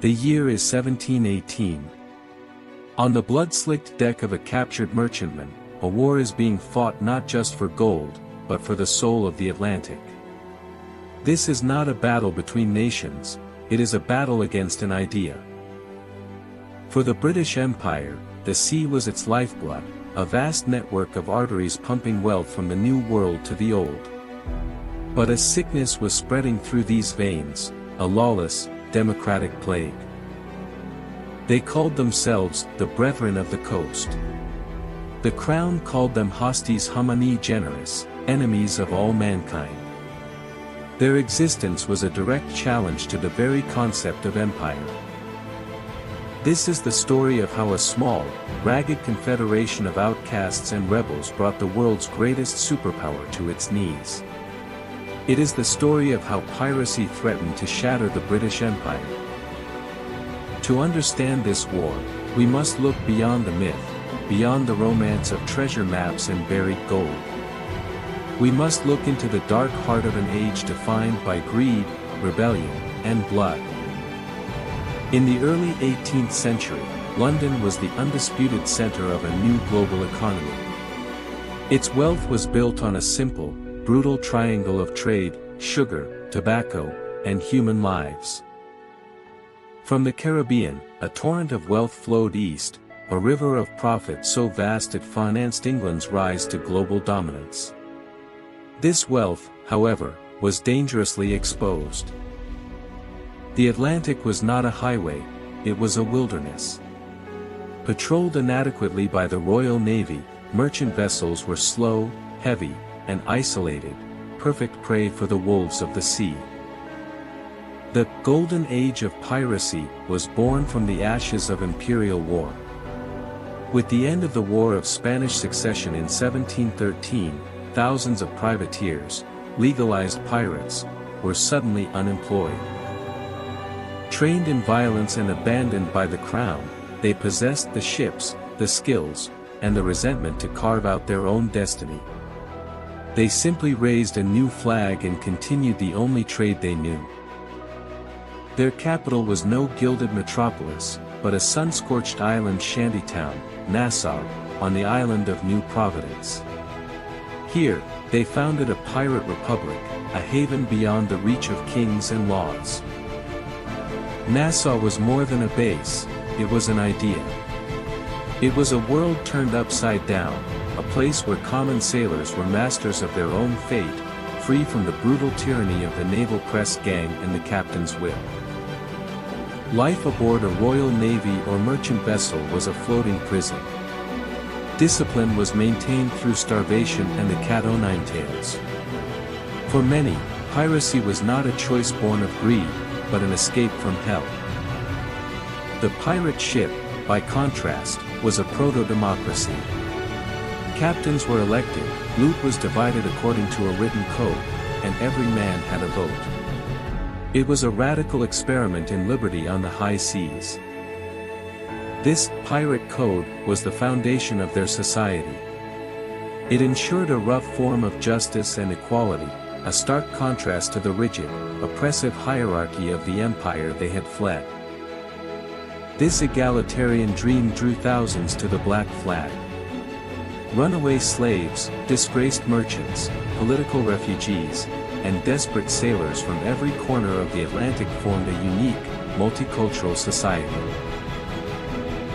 The year is 1718. On the blood-slicked deck of a captured merchantman, a war is being fought not just for gold, but for the soul of the Atlantic. This is not a battle between nations, it is a battle against an idea. For the British Empire, the sea was its lifeblood, a vast network of arteries pumping wealth from the New World to the Old. But a sickness was spreading through these veins, a lawless, democratic plague. They called themselves the Brethren of the Coast. The Crown called them hostes homini generis, enemies of all mankind. Their existence was a direct challenge to the very concept of empire. This is the story of how a small, ragged confederation of outcasts and rebels brought the world's greatest superpower to its knees. It is the story of how piracy threatened to shatter the British Empire. To understand this war, we must look beyond the myth, beyond the romance of treasure maps and buried gold. We must look into the dark heart of an age defined by greed, rebellion, and blood. In the early 18th century, London was the undisputed center of a new global economy. Its wealth was built on a simple, brutal triangle of trade, sugar, tobacco, and human lives. From the Caribbean, a torrent of wealth flowed east, a river of profit so vast it financed England's rise to global dominance. This wealth, however, was dangerously exposed. The Atlantic was not a highway, it was a wilderness. Patrolled inadequately by the Royal Navy, merchant vessels were slow, heavy, and isolated, perfect prey for the wolves of the sea. The Golden Age of Piracy was born from the ashes of imperial war. With the end of the War of Spanish Succession in 1713, thousands of privateers, legalized pirates, were suddenly unemployed. Trained in violence and abandoned by the Crown, they possessed the ships, the skills, and the resentment to carve out their own destiny. They simply raised a new flag and continued the only trade they knew. Their capital was no gilded metropolis, but a sun-scorched island shantytown, Nassau, on the island of New Providence. Here, they founded a pirate republic, a haven beyond the reach of kings and laws. Nassau was more than a base, it was an idea. It was a world turned upside down, a place where common sailors were masters of their own fate, free from the brutal tyranny of the naval press gang and the captain's whip. Life aboard a Royal Navy or merchant vessel was a floating prison. Discipline was maintained through starvation and the cat-o'-nine-tails. For many, piracy was not a choice born of greed, but an escape from hell. The pirate ship, by contrast, was a proto-democracy. Captains were elected, loot was divided according to a written code, and every man had a vote. It was a radical experiment in liberty on the high seas. This pirate code was the foundation of their society. It ensured a rough form of justice and equality, a stark contrast to the rigid, oppressive hierarchy of the empire they had fled. This egalitarian dream drew thousands to the black flag. Runaway slaves, disgraced merchants, political refugees, and desperate sailors from every corner of the Atlantic formed a unique, multicultural society.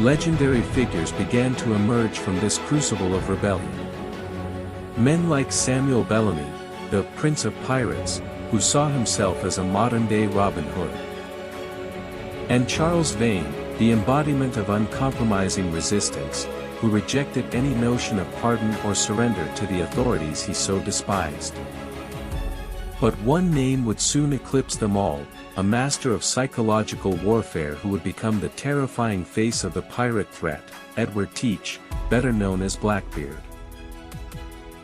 Legendary figures began to emerge from this crucible of rebellion. Men like Samuel Bellamy, the Prince of Pirates, who saw himself as a modern-day Robin Hood. And Charles Vane, the embodiment of uncompromising resistance, who rejected any notion of pardon or surrender to the authorities he so despised. But one name would soon eclipse them all, a master of psychological warfare who would become the terrifying face of the pirate threat, Edward Teach, better known as Blackbeard.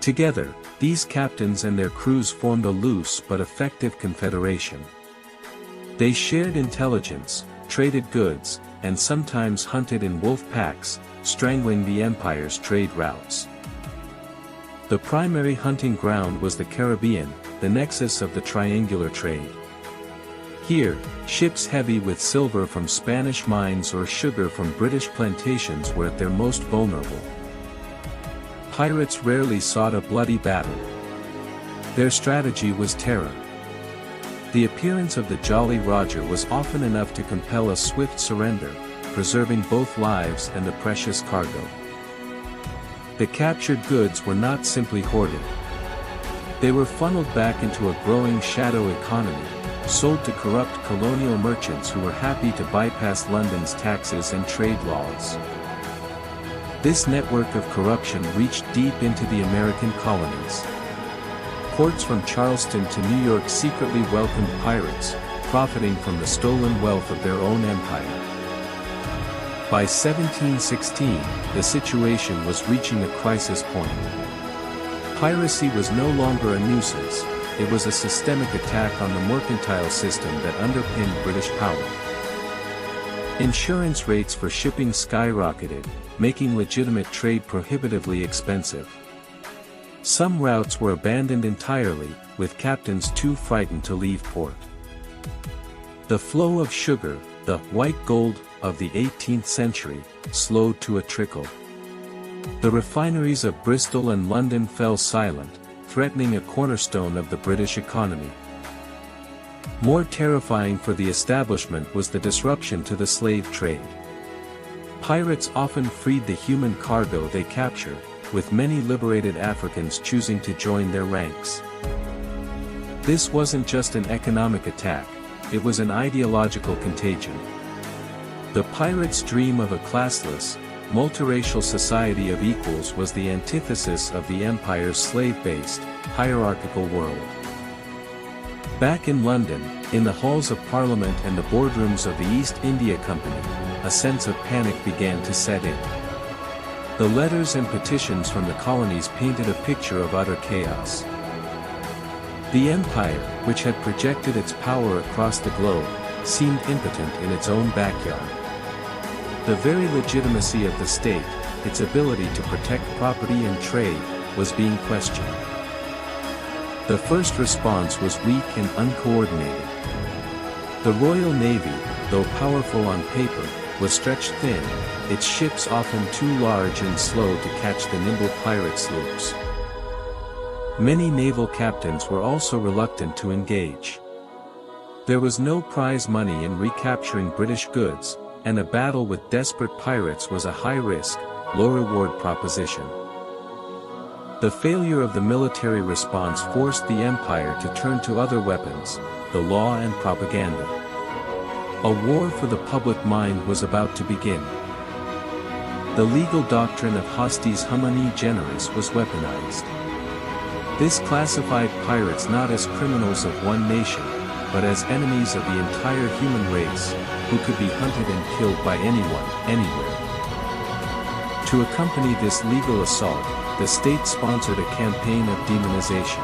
Together, these captains and their crews formed a loose but effective confederation. They shared intelligence, traded goods, and sometimes hunted in wolf packs, strangling the empire's trade routes. The primary hunting ground was the Caribbean, the nexus of the triangular trade. Here, ships heavy with silver from Spanish mines or sugar from British plantations were at their most vulnerable. Pirates rarely sought a bloody battle. Their strategy was terror. The appearance of the Jolly Roger was often enough to compel a swift surrender, preserving both lives and the precious cargo. The captured goods were not simply hoarded. They were funneled back into a growing shadow economy, sold to corrupt colonial merchants who were happy to bypass London's taxes and trade laws. This network of corruption reached deep into the American colonies. Ports from Charleston to New York secretly welcomed pirates, profiting from the stolen wealth of their own empire. By 1716, the situation was reaching a crisis point. Piracy was no longer a nuisance, it was a systemic attack on the mercantile system that underpinned British power. Insurance rates for shipping skyrocketed, making legitimate trade prohibitively expensive. Some routes were abandoned entirely, with captains too frightened to leave port. The flow of sugar, the white gold of the 18th century, slowed to a trickle. The refineries of Bristol and London fell silent, threatening a cornerstone of the British economy. More terrifying for the establishment was the disruption to the slave trade. Pirates often freed the human cargo they captured, with many liberated Africans choosing to join their ranks. This wasn't just an economic attack, it was an ideological contagion. The pirates' dream of a classless, multiracial society of equals was the antithesis of the empire's slave-based, hierarchical world. Back in London, in the halls of Parliament and the boardrooms of the East India Company, a sense of panic began to set in. The letters and petitions from the colonies painted a picture of utter chaos. The empire, which had projected its power across the globe, seemed impotent in its own backyard. The very legitimacy of the state, its ability to protect property and trade, was being questioned. The first response was weak and uncoordinated. The Royal Navy, though powerful on paper, was stretched thin, its ships often too large and slow to catch the nimble pirate sloops. Many naval captains were also reluctant to engage. There was no prize money in recapturing British goods, and a battle with desperate pirates was a high-risk, low-reward proposition. The failure of the military response forced the empire to turn to other weapons, the law and propaganda. A war for the public mind was about to begin. The legal doctrine of hostis homini generis was weaponized. This classified pirates not as criminals of one nation, but as enemies of the entire human race, who could be hunted and killed by anyone, anywhere. To accompany this legal assault, the state sponsored a campaign of demonization.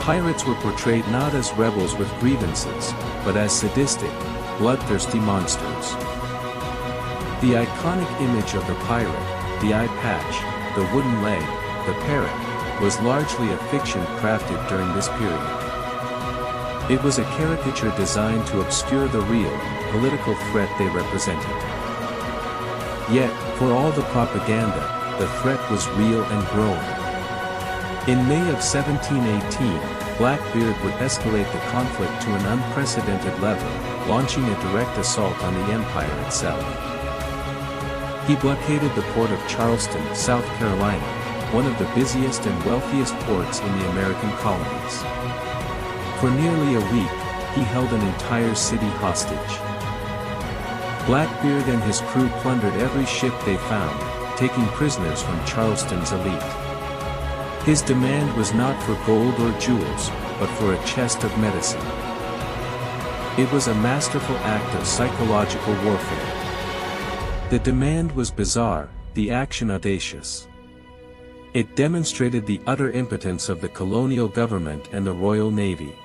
Pirates were portrayed not as rebels with grievances, but as sadistic, bloodthirsty monsters. The iconic image of the pirate, the eye patch, the wooden leg, the parrot, was largely a fiction crafted during this period. It was a caricature designed to obscure the real, political threat they represented. Yet, for all the propaganda, the threat was real and growing. In May of 1718, Blackbeard would escalate the conflict to an unprecedented level, launching a direct assault on the empire itself. He blockaded the port of Charleston, South Carolina, one of the busiest and wealthiest ports in the American colonies. For nearly a week, he held an entire city hostage. Blackbeard and his crew plundered every ship they found, taking prisoners from Charleston's elite. His demand was not for gold or jewels, but for a chest of medicine. It was a masterful act of psychological warfare. The demand was bizarre, the action audacious. It demonstrated the utter impotence of the colonial government and the Royal Navy.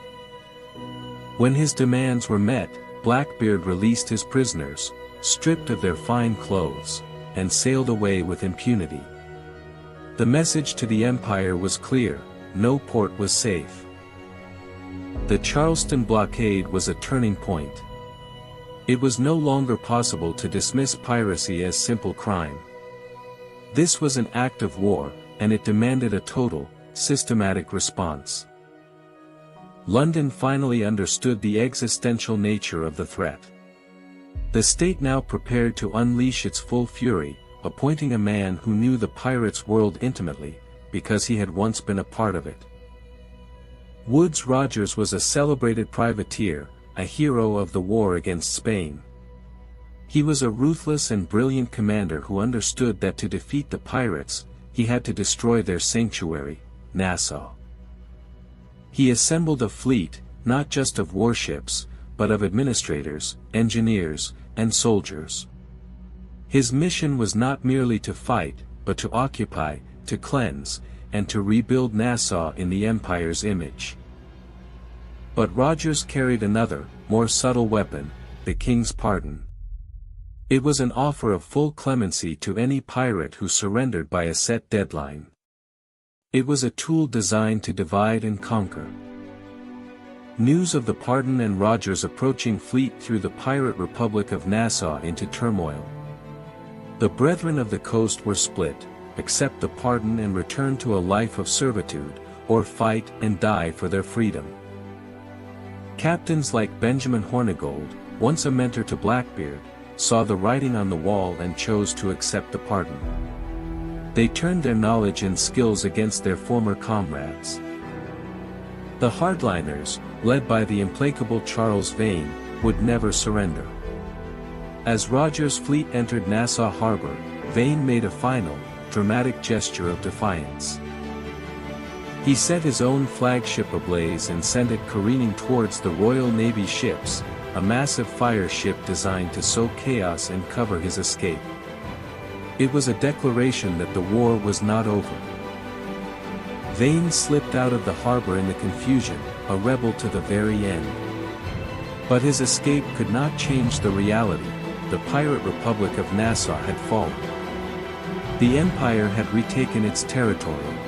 When his demands were met, Blackbeard released his prisoners, stripped of their fine clothes, and sailed away with impunity. The message to the empire was clear: no port was safe. The Charleston blockade was a turning point. It was no longer possible to dismiss piracy as simple crime. This was an act of war, and it demanded a total, systematic response. London finally understood the existential nature of the threat. The state now prepared to unleash its full fury, appointing a man who knew the pirates' world intimately, because he had once been a part of it. Woodes Rogers was a celebrated privateer, a hero of the war against Spain. He was a ruthless and brilliant commander who understood that to defeat the pirates, he had to destroy their sanctuary, Nassau. He assembled a fleet, not just of warships, but of administrators, engineers, and soldiers. His mission was not merely to fight, but to occupy, to cleanse, and to rebuild Nassau in the Empire's image. But Rogers carried another, more subtle weapon, the King's pardon. It was an offer of full clemency to any pirate who surrendered by a set deadline. It was a tool designed to divide and conquer. News of the pardon and Rogers' approaching fleet threw the pirate Republic of Nassau into turmoil. The Brethren of the Coast were split, accept the pardon and return to a life of servitude, or fight and die for their freedom. Captains like Benjamin Hornigold, once a mentor to Blackbeard, saw the writing on the wall and chose to accept the pardon. They turned their knowledge and skills against their former comrades. The hardliners, led by the implacable Charles Vane, would never surrender. As Rogers' fleet entered Nassau Harbor, Vane made a final, dramatic gesture of defiance. He set his own flagship ablaze and sent it careening towards the Royal Navy ships, a massive fire ship designed to sow chaos and cover his escape. It was a declaration that the war was not over. Vane slipped out of the harbor in the confusion, a rebel to the very end. But his escape could not change the reality: the pirate Republic of Nassau had fallen. The Empire had retaken its territory.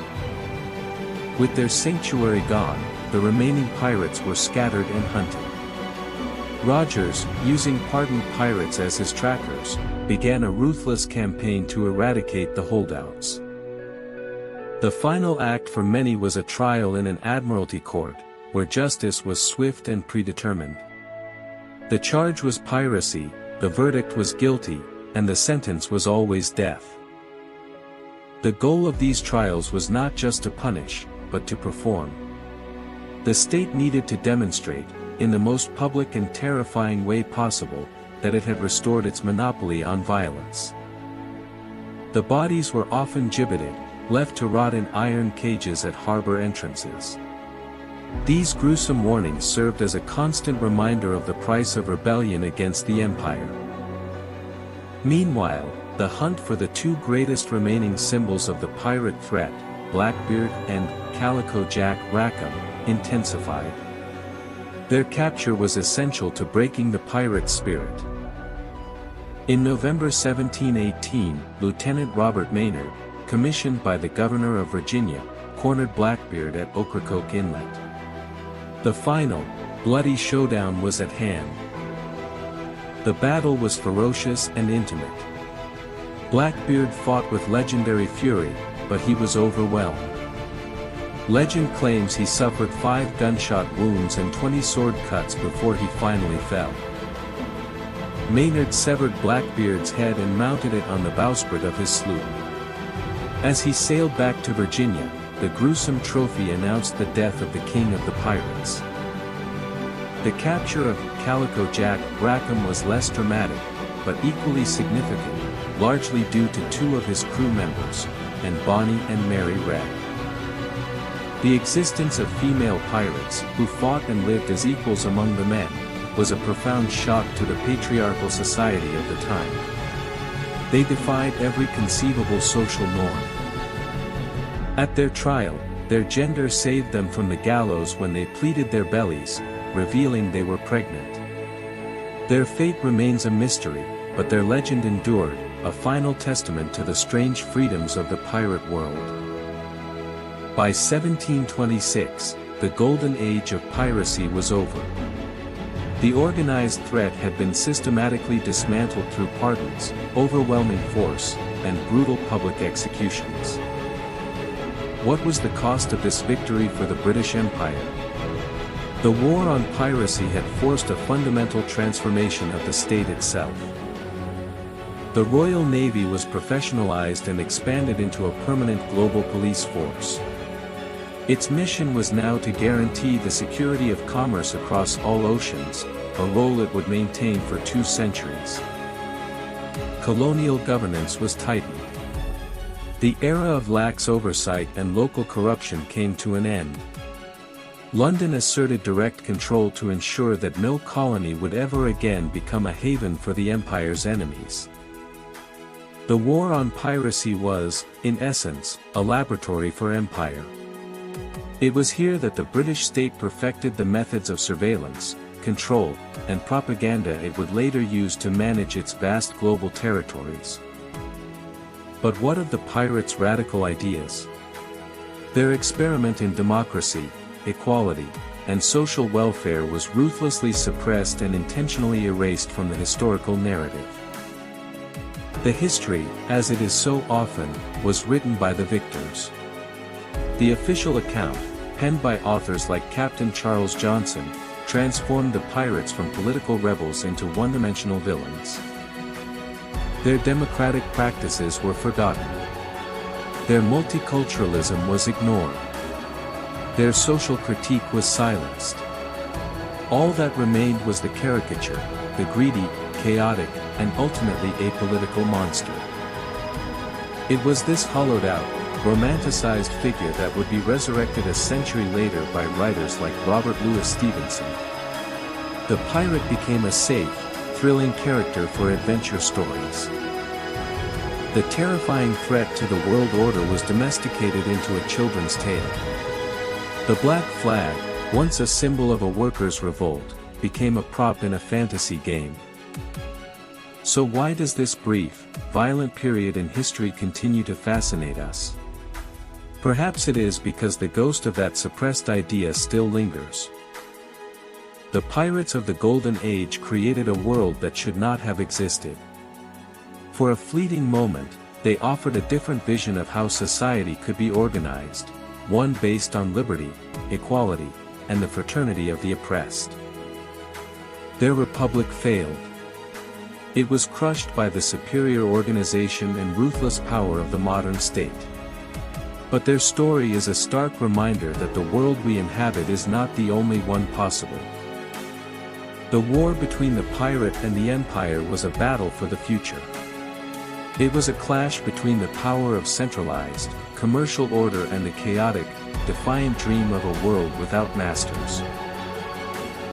With their sanctuary gone, the remaining pirates were scattered and hunted. Rogers, using pardoned pirates as his trackers, began a ruthless campaign to eradicate the holdouts. The final act for many was a trial in an admiralty court, where justice was swift and predetermined. The charge was piracy, the verdict was guilty, and the sentence was always death. The goal of these trials was not just to punish, but to perform. The state needed to demonstrate, in the most public and terrifying way possible, that it had restored its monopoly on violence. The bodies were often gibbeted, left to rot in iron cages at harbor entrances. These gruesome warnings served as a constant reminder of the price of rebellion against the Empire. Meanwhile, the hunt for the two greatest remaining symbols of the pirate threat, Blackbeard and Calico Jack Rackham, intensified. Their capture was essential to breaking the pirate spirit. In November 1718, Lieutenant Robert Maynard, commissioned by the Governor of Virginia, cornered Blackbeard at Ocracoke Inlet. The final, bloody showdown was at hand. The battle was ferocious and intimate. Blackbeard fought with legendary fury, but he was overwhelmed. Legend claims he suffered 5 gunshot wounds and 20 sword cuts before he finally fell. Maynard severed Blackbeard's head and mounted it on the bowsprit of his sloop. As he sailed back to Virginia, the gruesome trophy announced the death of the king of the pirates. The capture of Calico Jack Rackham was less dramatic, but equally significant, largely due to 2 of his crew members, and Bonnie and Mary Red. The existence of female pirates, who fought and lived as equals among the men, was a profound shock to the patriarchal society of the time. They defied every conceivable social norm. At their trial, their gender saved them from the gallows when they pleated their bellies, revealing they were pregnant. Their fate remains a mystery, but their legend endured, a final testament to the strange freedoms of the pirate world. By 1726, the Golden Age of Piracy was over. The organized threat had been systematically dismantled through pardons, overwhelming force, and brutal public executions. What was the cost of this victory for the British Empire? The war on piracy had forced a fundamental transformation of the state itself. The Royal Navy was professionalized and expanded into a permanent global police force. Its mission was now to guarantee the security of commerce across all oceans, a role it would maintain for 2 centuries. Colonial governance was tightened. The era of lax oversight and local corruption came to an end. London asserted direct control to ensure that no colony would ever again become a haven for the empire's enemies. The war on piracy was, in essence, a laboratory for empire. It was here that the British state perfected the methods of surveillance, control, and propaganda it would later use to manage its vast global territories. But what of the pirates' radical ideas? Their experiment in democracy, equality, and social welfare was ruthlessly suppressed and intentionally erased from the historical narrative. The history, as it is so often, was written by the victors. The official account, penned by authors like Captain Charles Johnson, transformed the pirates from political rebels into one-dimensional villains. Their democratic practices were forgotten. Their multiculturalism was ignored. Their social critique was silenced. All that remained was the caricature, the greedy, chaotic, and ultimately apolitical monster. It was this hollowed-out, romanticized figure that would be resurrected a century later by writers like Robert Louis Stevenson. The pirate became a safe, thrilling character for adventure stories. The terrifying threat to the world order was domesticated into a children's tale. The black flag, once a symbol of a workers' revolt, became a prop in a fantasy game. So why does this brief, violent period in history continue to fascinate us? Perhaps it is because the ghost of that suppressed idea still lingers. The pirates of the Golden Age created a world that should not have existed. For a fleeting moment, they offered a different vision of how society could be organized, one based on liberty, equality, and the fraternity of the oppressed. Their republic failed. It was crushed by the superior organization and ruthless power of the modern state. But their story is a stark reminder that the world we inhabit is not the only one possible. The war between the pirate and the empire was a battle for the future. It was a clash between the power of centralized, commercial order and the chaotic, defiant dream of a world without masters.